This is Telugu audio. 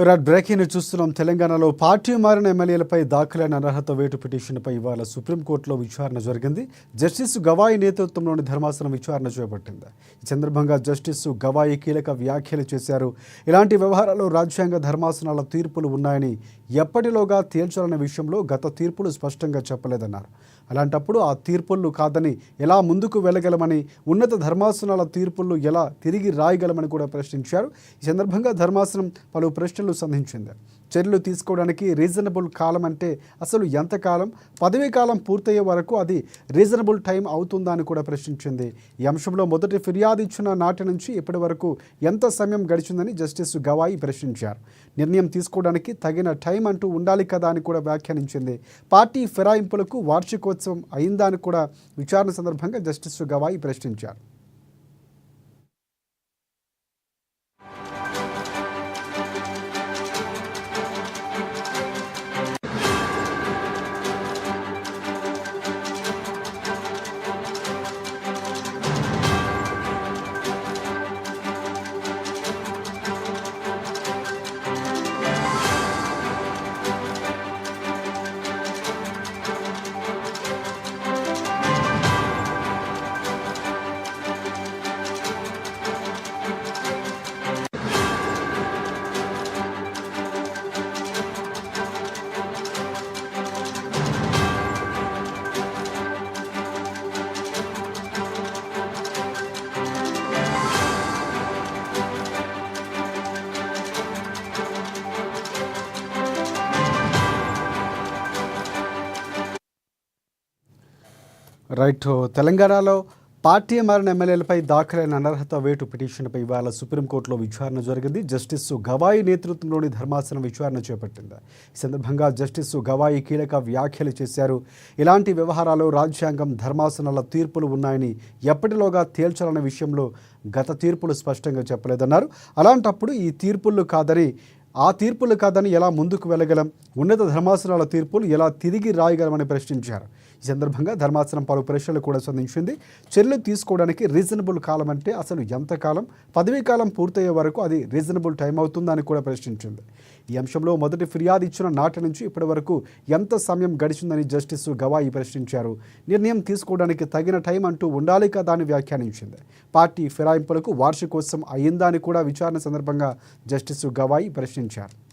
బ్రేకింగ్ న్యూస్ చూస్తున్నాం. తెలంగాణలో పార్టీ మారిన ఎమ్మెల్యేలపై దాఖలైన అనర్హత వేటు పిటిషన్పై ఇవాళ సుప్రీంకోర్టులో విచారణ జరిగింది. జస్టిస్ గవాయి నేతృత్వంలోని ధర్మాసనం విచారణ చేపట్టింది. ఈ సందర్భంగా జస్టిస్ గవాయి కీలక వ్యాఖ్యలు చేశారు. ఇలాంటి వ్యవహారాల్లో రాజ్యాంగ ధర్మాసనాల తీర్పులు ఉన్నాయని ఎప్పటిలోగా తేల్చాలనే విషయంలో గత తీర్పులు స్పష్టంగా చెప్పలేదన్నారు. అలాంటప్పుడు ఆ తీర్పులు కాదని ఎలా ముందుకు వెళ్ళగలమని, ఉన్నత ధర్మాసనాల తీర్పులు ఎలా తిరిగి రాయగలమని కూడా ప్రశ్నించారు. ఈ సందర్భంగా ధర్మాసనం పలు ప్రశ్నలు సంధించింది. చర్యలు తీసుకోవడానికి రీజనబుల్ కాలం అంటే అసలు ఎంతకాలం, పదవీ కాలం పూర్తయ్యే వరకు అది రీజనబుల్ టైం అవుతుందా అని కూడా ప్రశ్నించింది. ఈ అంశంలో మొదటి ఫిర్యాదు ఇచ్చిన నాటి నుంచి ఇప్పటి వరకు ఎంత సమయం గడిచిందని జస్టిస్ గవాయి ప్రశ్నించారు. నిర్ణయం తీసుకోవడానికి తగిన టైం అంటూ ఉండాలి కదా అని కూడా వ్యాఖ్యానించింది. పార్టీ ఫిరాయింపులకు వార్షికోత్సవం అయిందా అని కూడా విచారణ సందర్భంగా జస్టిస్ గవాయి ప్రశ్నించారు. రైట్. తెలంగాణలో పార్టీ మారిన ఎమ్మెల్యేలపై దాఖలైన అనర్హత వేటు పిటిషన్పై ఇవాళ సుప్రీంకోర్టులో విచారణ జరిగింది. జస్టిస్ గవాయి నేతృత్వంలోని ధర్మాసనం విచారణ చేపట్టింది. ఈ సందర్భంగా జస్టిస్ గవాయి కీలక వ్యాఖ్యలు చేశారు. ఇలాంటి వ్యవహారాల్లో రాజ్యాంగం ధర్మాసనాల తీర్పులు ఉన్నాయని ఎప్పటిలోగా తేల్చాలనే విషయంలో గత తీర్పులు స్పష్టంగా చెప్పలేదన్నారు. అలాంటప్పుడు ఆ తీర్పులు కాదని ఎలా ముందుకు వెళ్ళగలం, ఉన్నత ధర్మాసనాల తీర్పులు ఎలా తిరిగి రాయగలమని ప్రశ్నించారు. ఈ సందర్భంగా ధర్మాసనం పలు ప్రశ్నలు కూడా సంధించింది. చర్యలు తీసుకోవడానికి రీజనబుల్ కాలం అంటే అసలు ఎంతకాలం, పదవీ కాలం పూర్తయ్యే వరకు అది రీజనబుల్ టైం అవుతుందని కూడా ప్రశ్నించింది. ఈ అంశంలో మొదటి ఫిర్యాదు ఇచ్చిన నాటి నుంచి ఇప్పటి వరకు ఎంత సమయం గడిచిందని జస్టిస్ గవాయి ప్రశ్నించారు. నిర్ణయం తీసుకోవడానికి తగిన టైం అంటూ ఉండాలి కదా అని వ్యాఖ్యానించింది. పార్టీ ఫిరాయింపులకు వార్షికోత్సవం అయ్యిందా అని కూడా విచారణ సందర్భంగా జస్టిస్ గవాయి ప్రశ్నించారు.